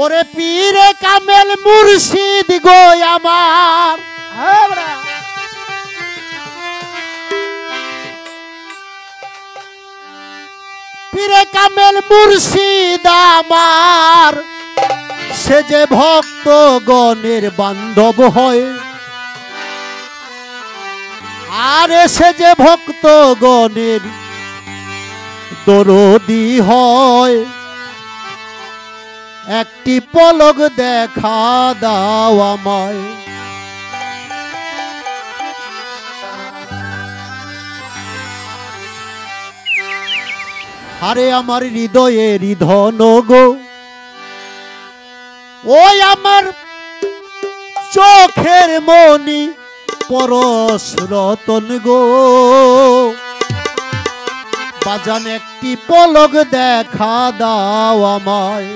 ওরে পীরে কামেল মুর্শিদ গো আমার, পীরে কামেল মুর্শিদ আমার, সে যে ভক্ত গণের বান্ধব হয়, আরে সে যে ভক্ত গণের দরদি হয়। একটি পলক দেখা দাও আমায়, আরে আমার হৃদয়ের ধন গো, ওই আমার চোখের মনি পরশ রতন গো, বাজান একটি পলক দেখা দাও আমায়।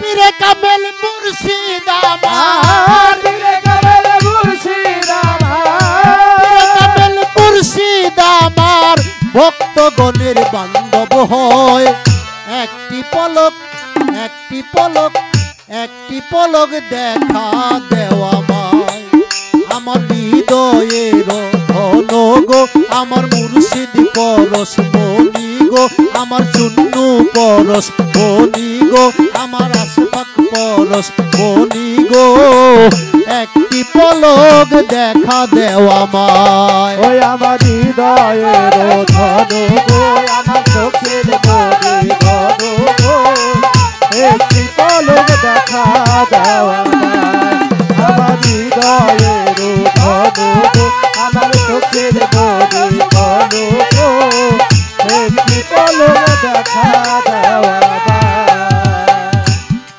পীরে কামেল মুর্শিদ আমার, পীরে কামেল মুর্শিদ আমার, পীরে কামেল মুর্শিদ আমার, ভক্তগণের বান্ধব হয়। একটি পলক, একটি পলক, একটি পলক দেখা দেওয়া আমায়। আমার হৃদয়ের ধন গো, আমার মুর্শিদ পরশ মনি গো, আমার চুন্নু পরশ মনি গো, আমার আশফাক পরশ মনি গো, একটি পলক দেখা দেওয়া আমায়। ওই আমার হৃদয়ের ধন গো, আমার চোখের মনি ধন গো, একটি পলক দেখা দাও আমায়। আমার হৃদয়ের ধন গো, আমার চোখের মনি ধন গো, একটি পলক দেখা দাও আমায়।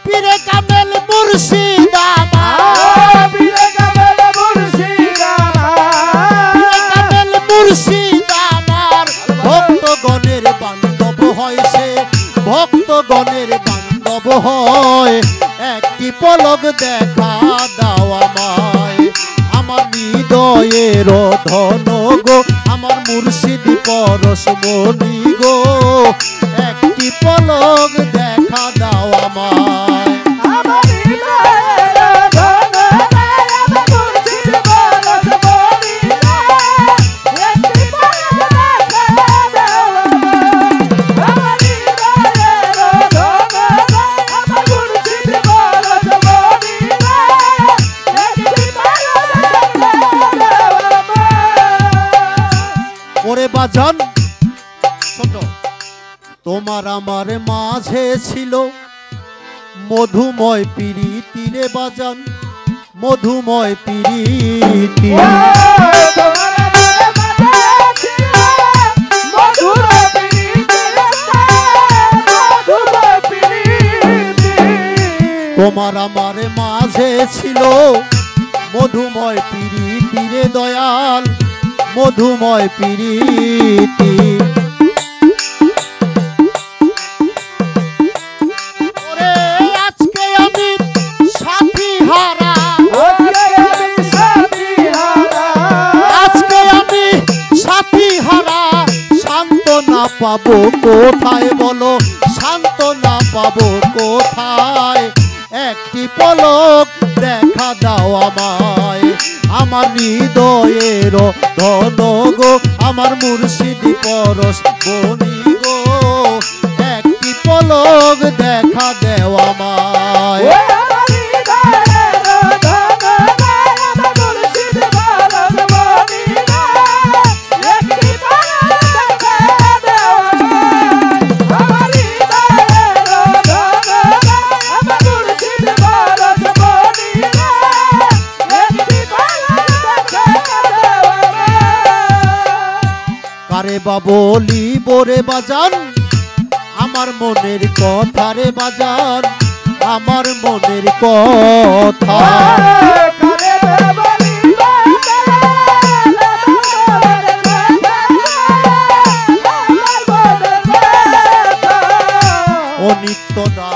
পীরে কামেল মুর্শিদ আমার, পীরে কামেল মুর্শিদ আমার, পীরে কামেল মুর্শিদ আমার, ভক্তগণের বান্ধব হয় সে, ভক্তগণের বান্ধব হয়। একটি পলক দেখা দাও আমায়। আমার হৃদয়ের ধন গো, আমার মুর্শিদ পরশ মনি গো, একটি পলক দেখা দাও আমায়। আমার হৃদয়ের ধন গো, আমার মুর্শিদ পরশ মনি গো, একটি পলক দেখা দাও আমায়। আমার হৃদয়ের ধন গো, আমার মুর্শিদ পরশ মনি গো, একটি পলক দেখা দাও আমায়। ওরে বাজান শোনো, তোমার আমার মাঝে ছিল মধুময় প্রীতি রে বাজান, মধুময় প্রীতি। তোমার আমার মাঝে ছিল মধুময় প্রীতি রে দয়াল, মধুময় প্রীতি। ওরে আজকে আমি সাথী হারা, আজকে আমি সাথী হারা, সান্ত্বনা পাবো কোথায় বলো, সান্ত্বনা পাবো কোথায়। একটি পলক দেখা দাও আমায়। আমার হৃদয়ের ধন গো, আমার মুর্শিদ পরশ মনি গো, একটি পলক দেখা দেও আমায়। কারে বা বলিব রে বাজান আমার মনের কথা রে বাজান, আমার মনের কথা। ও নিত্যদা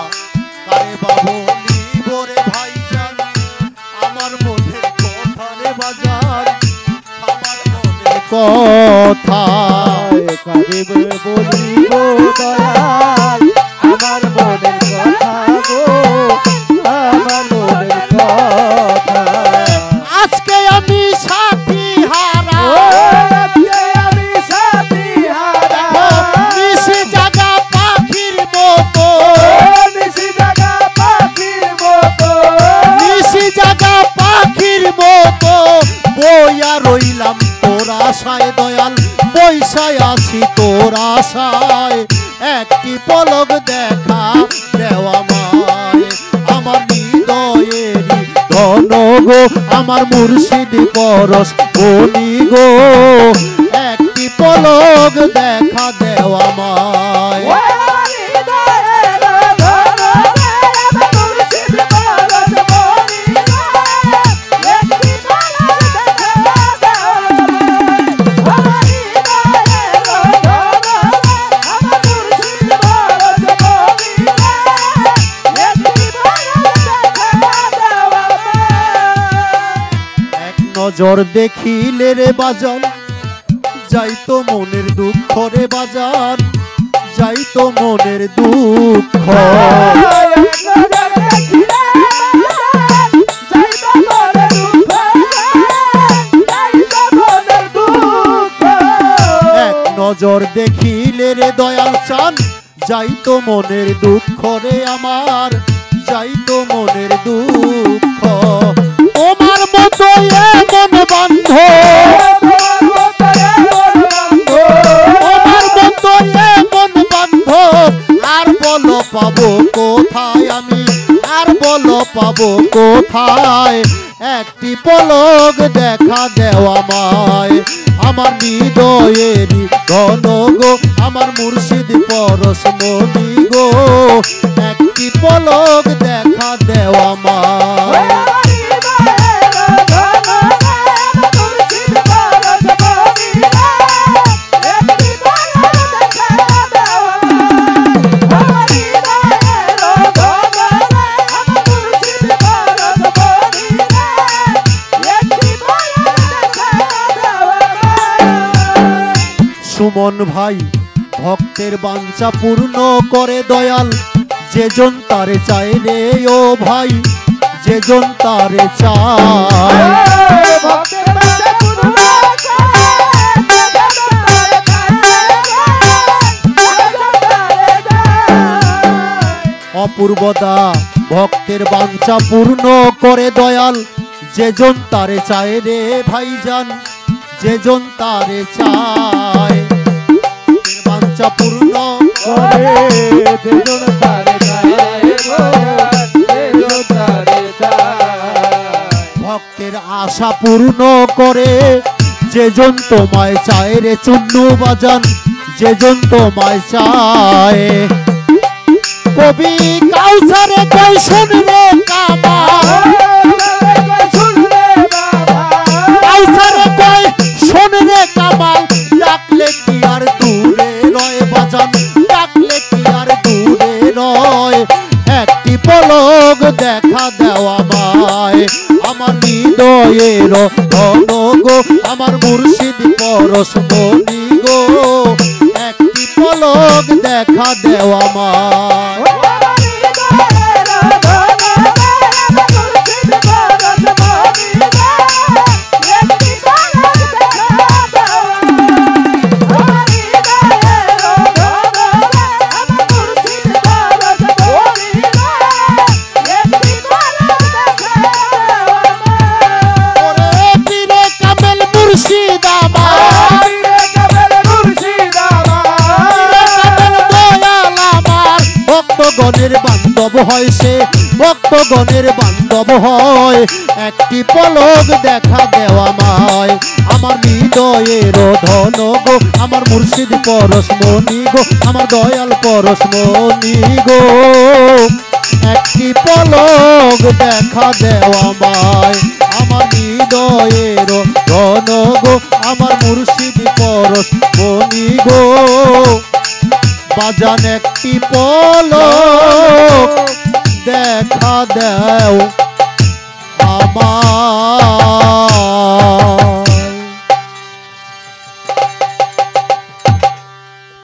কারে বা বলিব রে ভাইজান, আমার মনের কথা রে বাজান, আমার মনের কথা কাঁদিব বলিব দয়াল আমার মনের কথা গো আমার মনের কথা আজকে আমি সাথী হারা আজকে আমি সাথী হারা নিশি জাগা পাখির মতো নিশি জাগা পাখির মতো নিশি জাগা পাখির মতো বইয়া রইলাম তোর আশায় দয়াল পয়সায় আছি তোর আশায় একটি পলক দেখা দেওয়া মায় আমার হৃদয়েরই ধন গো আমার মুর্শিদ পরশ বনি গো একটি পলক দেখা দেওয়া মায় নজর দেখিলে রে বাজান যাইতো মনের দুঃখ রে বাজান যাইতো মনের দুঃখ এক নজর দেখিলে রে দয়াল চান যাইতো মনের দুঃখ রে আমার যাইতো মনের দুঃখ তোমার মতো এমন বান্ধব তোমার মতো এমন বান্ধব আর বলো পাবো কোথায় আমি আর বলো পাবো কোথায় একটি পলক দেখা দেওয়া মায় আমার হৃদয়েরই ঘন গো আমার মুর্শিদ পরশ মনি গো একটি পলক দেখা দেওয়া মায় সুমন ভাই ভক্তের বাঞ্ছা পূর্ণ করে দয়াল যেজন তারে চায় রে ও ভাই যেজন তারে চায় অপূর্বদা ভক্তের বাঞ্ছা পূর্ণ করে দয়াল যেজন তারে চায় রে ভাইজান যেজন তারে চায় বাঞ্ছা পূর্ণ করে যেজন তারে চায় গো যেজন তারে চায় ভক্তের আশা পূর্ণ করে যেজন তোমায় চায় রে চুন্নু বাজান যেজন তোমায় চায় কবি কাউসারে কই শুন রে কামা কাউসারে কই শুন রে কামাল ডাকলে কি আর দূরে রয় বাজান ডাকলে কি আর দূরে রয় একটি পলক দেখা দেওয়া মায় আমার হৃদয়ের ধন গো আমার মুর্শিদ পরশ মনি গো একটি পলক দেখা দেওয়া মায় ভক্তগণের বান্ধব হয় সে ভক্তগণের বান্ধব হয় একটি পলক দেখা দেওয়া মায় আমার হৃদয়ের ধন গো আমার মুর্শিদ পরশ মনি গো আমার দয়াল পরশ মনি গো একটি পলক দেখা দেওয়া মায় আমার হৃদয়ের ধন গো আমার মুর্শিদ পরশ মনি গো বাজান একটি পলক দেখা দেও আমার